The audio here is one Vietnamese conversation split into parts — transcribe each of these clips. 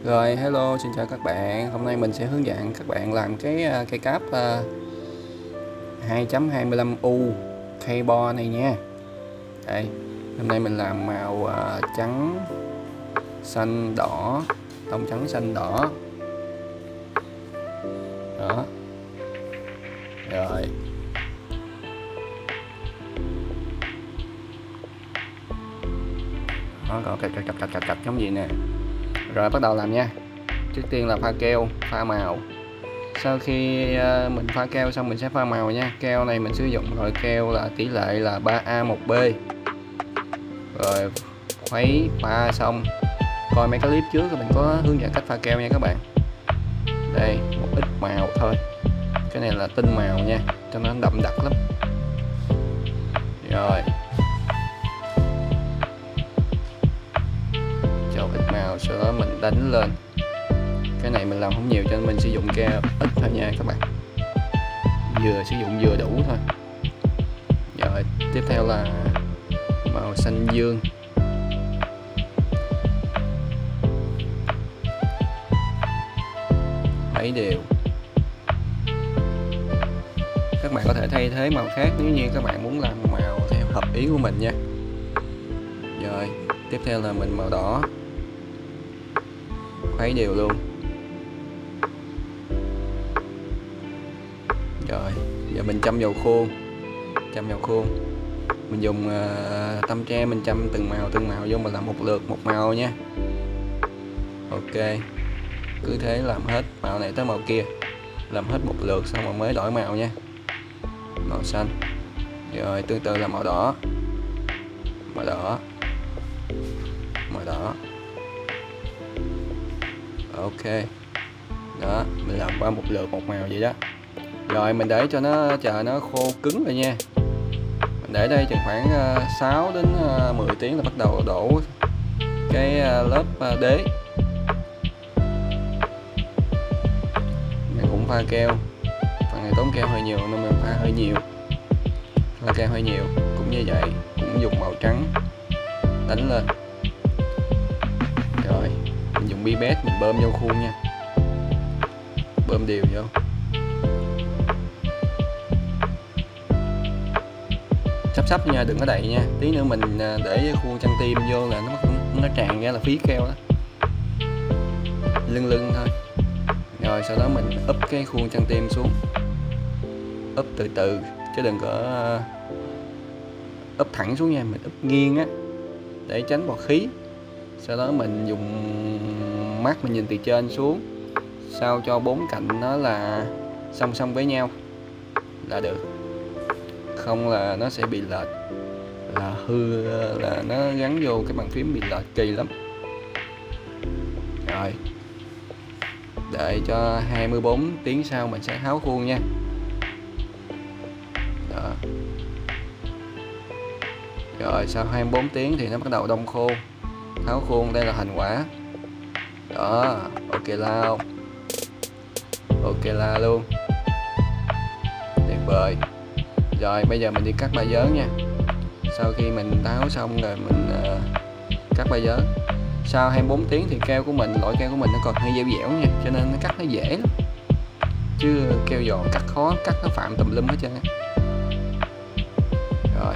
Rồi, hello, xin chào các bạn. Hôm nay mình sẽ hướng dẫn các bạn làm cái cây cáp 2.25U K-Bo này nha. Đây, hôm nay mình làm màu trắng, xanh, đỏ, tông trắng, xanh, đỏ. Đó. Rồi. Đó, có cạch giống gì nè. Rồi bắt đầu làm nha. Trước tiên là pha keo, pha màu. Sau khi mình pha keo xong mình sẽ pha màu nha. Keo này mình sử dụng loại keo là tỷ lệ là 3A1B. Rồi khuấy pha xong, coi mấy cái clip trước mình có hướng dẫn cách pha keo nha các bạn. Đây, một ít màu thôi. Cái này là tinh màu nha, cho nó đậm đặc lắm. Rồi cho ít màu, sau đó mình đánh lên. Cái này mình làm không nhiều cho nên mình sử dụng keo ít thôi nha các bạn, sử dụng vừa đủ thôi. Rồi tiếp theo là màu xanh dương. Mấy đều. Các bạn có thể thay thế màu khác nếu như các bạn muốn làm màu theo hợp ý của mình nha. Rồi tiếp theo là mình màu đỏ, khuấy đều luôn. Rồi giờ mình châm vào khuôn, mình dùng tăm tre, mình châm từng màu vô, mình làm một lượt một màu nha. Ok, cứ thế làm hết màu này tới màu kia, làm hết một lượt xong rồi mới đổi màu nha. Màu xanh. Rồi tương tự là màu đỏ. Ok, đó mình làm qua một lượt một màu vậy đó. Rồi mình để cho nó chờ nó khô cứng rồi nha. Mình để đây chừng khoảng 6 đến 10 tiếng là bắt đầu đổ cái lớp đế. Mình cũng pha keo. Phần này tốn keo hơi nhiều nên mình pha hơi nhiều. Pha keo hơi nhiều cũng như vậy, cũng dùng màu trắng đánh lên. Rồi mình dùng pipette mình bơm vô khuôn nha, bơm đều vô. Sắp nha, đừng có đậy nha, tí nữa mình để khuôn trang tim vô là nó tràn ra là phí keo đó. Lưng thôi. Rồi sau đó mình úp cái khuôn trang tim xuống, úp từ từ chứ đừng có úp thẳng xuống nha, mình úp nghiêng á để tránh bọt khí. Sau đó mình dùng mắt mình nhìn từ trên xuống, sao cho bốn cạnh nó là song song với nhau là được, không là nó sẽ bị lệch, là hư, là nó gắn vô cái bàn phím bị lệch kỳ lắm. Rồi đợi cho 24 tiếng sau mình sẽ tháo khuôn nha. Đó. Rồi sau 24 tiếng thì nó bắt đầu đông khô, tháo khuôn. Đây là thành quả. Đó, ok la không? Ok la luôn, tuyệt vời. Rồi bây giờ mình đi cắt ba vớ nha. Sau khi mình tháo xong rồi mình cắt ba vớ. Sau 24 tiếng thì keo của mình, loại keo của mình nó còn hơi dẻo dẻo nha, cho nên nó cắt nó dễ lắm. Chứ keo giòn cắt khó, cắt nó phạm tùm lum hết trơn á. Rồi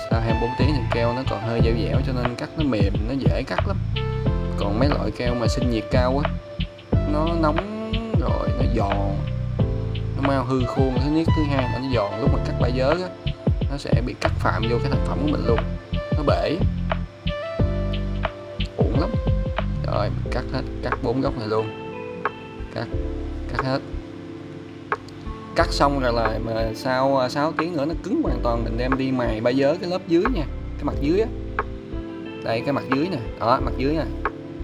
sau 24 tiếng thì keo nó còn hơi dẻo dẻo cho nên cắt nó mềm, nó dễ cắt lắm. Còn mấy loại keo mà sinh nhiệt cao á, nó nóng rồi nó giòn, nó mau hư khuôn. Thứ nhất, thứ hai là nó giòn, lúc mà cắt ba vớ á nó sẽ bị cắt phạm vô cái thành phẩm của mình luôn, nó bể, uổng lắm. Rồi mình cắt hết, cắt 4 góc này luôn, cắt hết. Cắt xong rồi là mà sau 6 tiếng nữa nó cứng hoàn toàn, mình đem đi mài ba vớ cái lớp dưới nha, cái mặt dưới á. Đây cái mặt dưới nè, đó mặt dưới nè,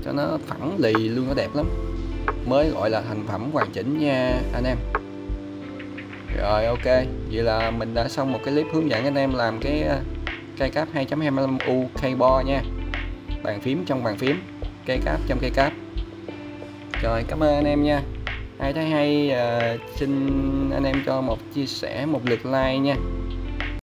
cho nó phẳng lì luôn, nó đẹp lắm, mới gọi là thành phẩm hoàn chỉnh nha anh em. Rồi ok, vậy là mình đã xong một cái clip hướng dẫn anh em làm cái cây cáp 2.25U K-Bo nha. Bàn phím trong bàn phím, cây cáp trong cây cáp. Rồi cảm ơn anh em nha. Ai thấy hay xin anh em cho một chia sẻ, một lượt like nha.